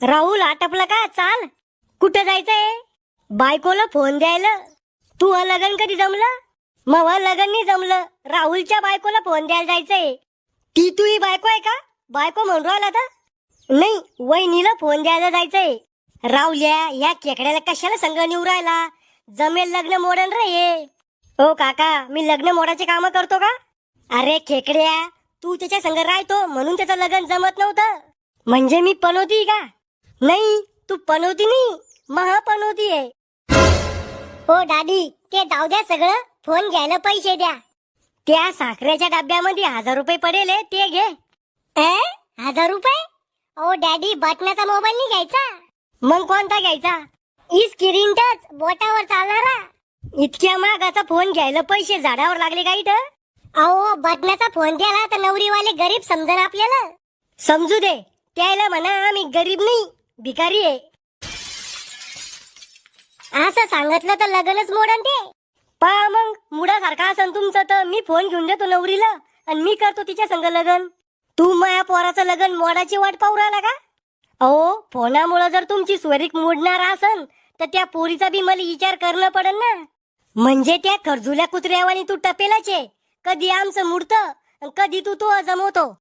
राहुल आटपला का? चाल. कुठं जायचंय? बायकोला फोन द्यायला. तू लगन कधी जमलं? मग लगन नाही जमलं. राहुलच्या बायकोला फोन द्यायला जायचंय. ती तुही बायको आहे का? बायको म्हणून राहिला तर नाही, वहिनीला फोन द्यायला जायचंय. राहुल्या या खेकड्याला कशाला संग निवू राहिला? जमेल लग्न मोडन रे हे. ओ काका, मी लग्न मोडाचे काम करतो का? अरे खेकड्या, तू त्याच्या संग राहतो म्हणून त्याचं लग्न जमत नव्हतं. म्हणजे मी पनवती का? नाही, तू पनवती नाही, महापनवती आहे. हो दादी, ते जाऊ द्या सगळं. फोन घ्यायला पैसे द्या. त्या साखरेच्या डब्यामध्ये 1000 रुपये पडेल आहे, ते घे. 1000 रुपये? ओ डॅडी, बटनाचा मोबाईल नाही घ्यायचा. मग कोणता घ्यायचा? स्क्रीन टच, बोटावर चालणारा. इतक्या महागाचा फोन घ्यायला पैसे झाडावर लागले का इथं? अहो, बटनाचा फोन द्याला तर नवरीवाले गरीब समजन आपल्याला. समजू दे, त्याला म्हणा आम्ही गरीब नाही, भिकारी आहे. असं सांगितलं तर लग्नच मोडन ते. पहा मग, मुडासारखा असन तुमचं तर मी फोन घेऊन देतो नवरीला आणि मी करतो तिच्या संग लग्न. तू माया पोराचं लग्न मोडाची वाट पाहू राहिला का? अहो, फोनामुळे जर तुमची स्वरीक मोडणार असन तर त्या पोरीचा बी मला विचार करणं पडन ना. म्हणजे त्या खरजुल्या कुत्र्यावानी तू टपेलाच आहे. कधी आमचं मुडतं, कधी तू तो जमवतो.